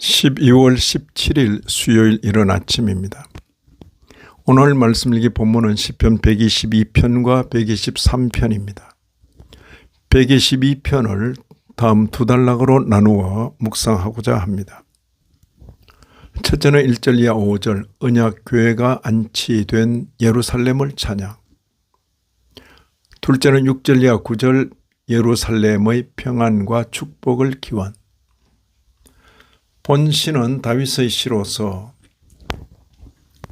12월 17일 수요일 이른 아침입니다. 오늘 말씀 읽기 본문은 시편 122편과 123편입니다. 122편을 다음 두 단락으로 나누어 묵상하고자 합니다. 첫째는 1절 이하 5절 언약궤가 안치된 예루살렘을 찬양. 둘째는 6절 이하 9절 예루살렘의 평안과 축복을 기원. 본시는 다윗의 시로서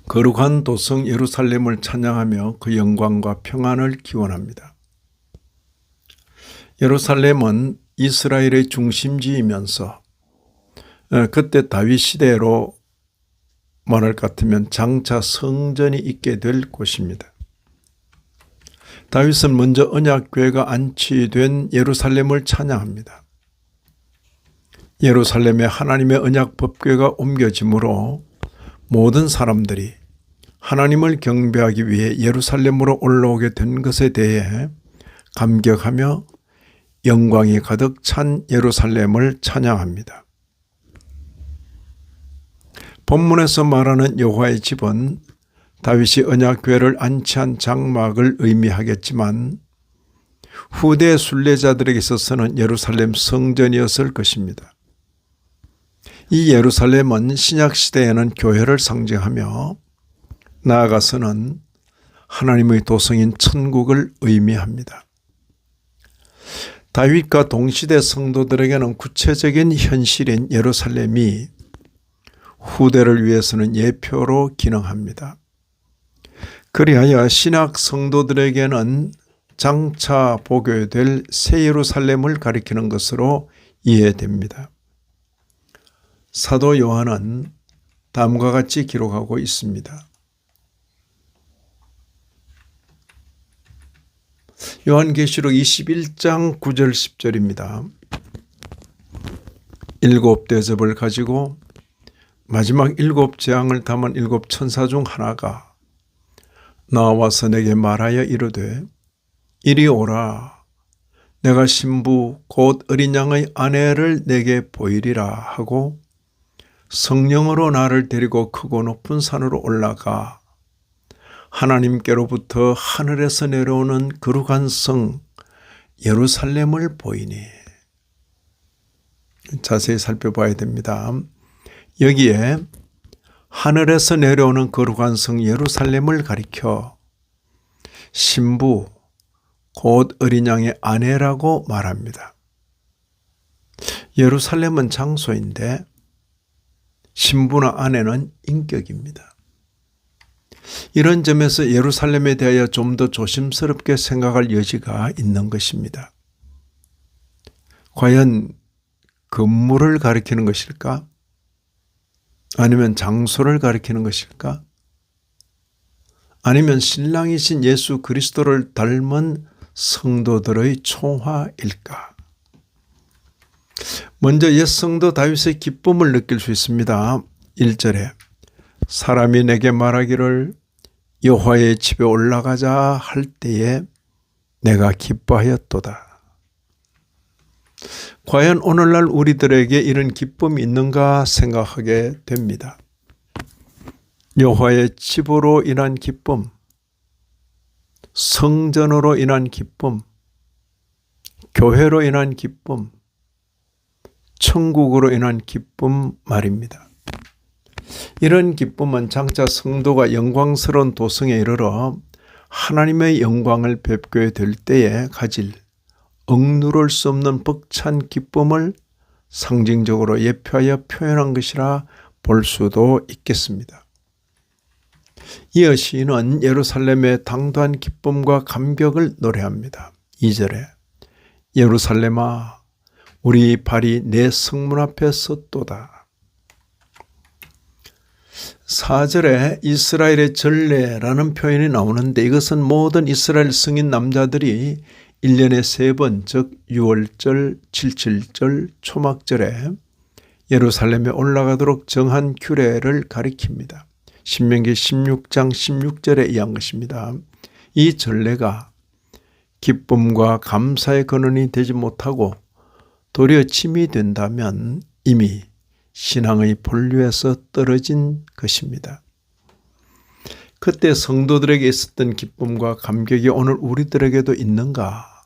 거룩한 도성 예루살렘을 찬양하며 그 영광과 평안을 기원합니다. 예루살렘은 이스라엘의 중심지이면서 그때 다윗 시대로 말할 것 같으면 장차 성전이 있게 될 곳입니다. 다윗은 먼저 언약궤가 안치된 예루살렘을 찬양합니다. 예루살렘에 하나님의 언약 법궤가 옮겨지므로 모든 사람들이 하나님을 경배하기 위해 예루살렘으로 올라오게 된 것에 대해 감격하며 영광이 가득 찬 예루살렘을 찬양합니다. 본문에서 말하는 여호와의 집은 다윗이 언약궤를 안치한 장막을 의미하겠지만 후대 순례자들에게 있어서는 예루살렘 성전이었을 것입니다. 이 예루살렘은 신약시대에는 교회를 상징하며 나아가서는 하나님의 도성인 천국을 의미합니다. 다윗과 동시대 성도들에게는 구체적인 현실인 예루살렘이 후대를 위해서는 예표로 기능합니다. 그리하여 신약 성도들에게는 장차 보게 될 새 예루살렘을 가리키는 것으로 이해됩니다. 사도 요한은 다음과 같이 기록하고 있습니다. 요한계시록 21장 9절 10절입니다. 7 대접을 가지고 마지막 7 재앙을 담은 7 천사 중 하나가 나와서 내게 말하여 이르되 이리 오라 내가 신부 곧 어린 양의 아내를 내게 보이리라 하고 성령으로 나를 데리고 크고 높은 산으로 올라가 하나님께로부터 하늘에서 내려오는 거룩한 성 예루살렘을 보이니. 자세히 살펴봐야 됩니다. 여기에 하늘에서 내려오는 거룩한 성 예루살렘을 가리켜 신부 곧 어린 양의 아내라고 말합니다. 예루살렘은 장소인데 신부나 아내는 인격입니다. 이런 점에서 예루살렘에 대하여 좀 더 조심스럽게 생각할 여지가 있는 것입니다. 과연 건물을 가리키는 것일까? 아니면 장소를 가리키는 것일까? 아니면 신랑이신 예수 그리스도를 닮은 성도들의 총화일까? 먼저 옛 성도 다윗의 기쁨을 느낄 수 있습니다. 1절에 사람이 내게 말하기를 여호와의 집에 올라가자 할 때에 내가 기뻐하였도다. 과연 오늘날 우리들에게 이런 기쁨이 있는가 생각하게 됩니다. 여호와의 집으로 인한 기쁨, 성전으로 인한 기쁨, 교회로 인한 기쁨, 천국으로 인한 기쁨 말입니다. 이런 기쁨은 장차 성도가 영광스러운 도성에 이르러 하나님의 영광을 뵙게 될 때에 가질 억누를 수 없는 벅찬 기쁨을 상징적으로 예표하여 표현한 것이라 볼 수도 있겠습니다. 이어 시인은 예루살렘의 당도한 기쁨과 감격을 노래합니다. 2절에 예루살렘아 우리 발이 내 성문 앞에 섰도다. 4절에 이스라엘의 전례라는 표현이 나오는데 이것은 모든 이스라엘 성인 남자들이 1년에 3번 즉 6월절, 77절, 초막절에 예루살렘에 올라가도록 정한 규례를 가리킵니다. 신명기 16장 16절에 의한 것입니다. 이 전례가 기쁨과 감사의 근원이 되지 못하고 도리어 짐이 된다면 이미 신앙의 본류에서 떨어진 것입니다. 그때 성도들에게 있었던 기쁨과 감격이 오늘 우리들에게도 있는가?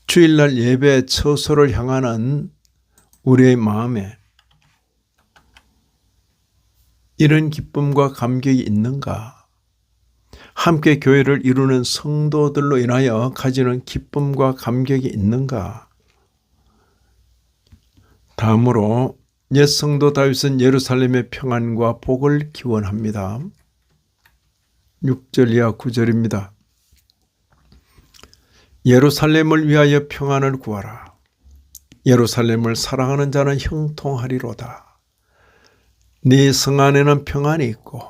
주일날 예배 처소를 향하는 우리의 마음에 이런 기쁨과 감격이 있는가? 함께 교회를 이루는 성도들로 인하여 가지는 기쁨과 감격이 있는가? 다음으로 옛 성도 다윗은 예루살렘의 평안과 복을 기원합니다. 6절 이하 9절입니다. 예루살렘을 위하여 평안을 구하라. 예루살렘을 사랑하는 자는 형통하리로다. 네 성 안에는 평안이 있고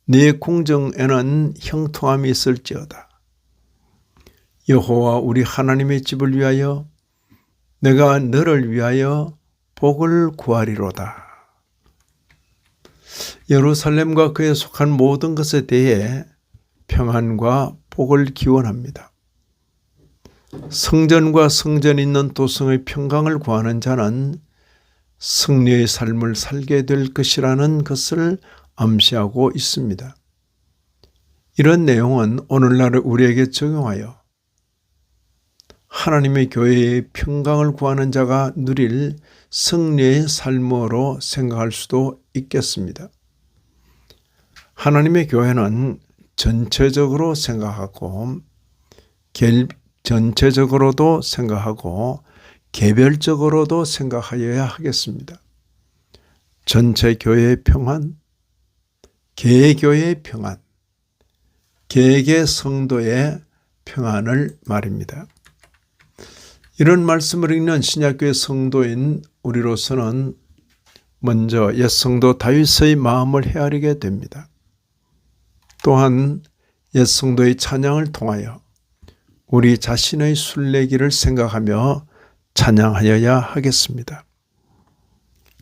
네 궁정에는 형통함이 있을지어다. 여호와 우리 하나님의 집을 위하여 내가 너를 위하여 복을 구하리로다. 예루살렘과 그에 속한 모든 것에 대해 평안과 복을 기원합니다. 성전과 성전 있는 도성의 평강을 구하는 자는 승리의 삶을 살게 될 것이라는 것을 암시하고 있습니다. 이런 내용은 오늘날 우리에게 적용하여 하나님의 교회의 평강을 구하는 자가 누릴 승리의 삶으로 생각할 수도 있겠습니다. 하나님의 교회는 전체적으로 생각하고 전체적으로도 생각하고 개별적으로도 생각하여야 하겠습니다. 전체 교회의 평안, 개교회의 평안, 개개 성도의 평안을 말입니다. 이런 말씀을 읽는 신약교회 성도인 우리로서는 먼저 옛 성도 다윗의 마음을 헤아리게 됩니다. 또한 옛 성도의 찬양을 통하여 우리 자신의 순례길을 생각하며 찬양하여야 하겠습니다.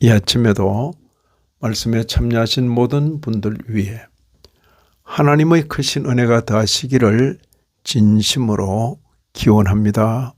이 아침에도 말씀에 참여하신 모든 분들 위해 하나님의 크신 은혜가 더하시기를 진심으로 기원합니다.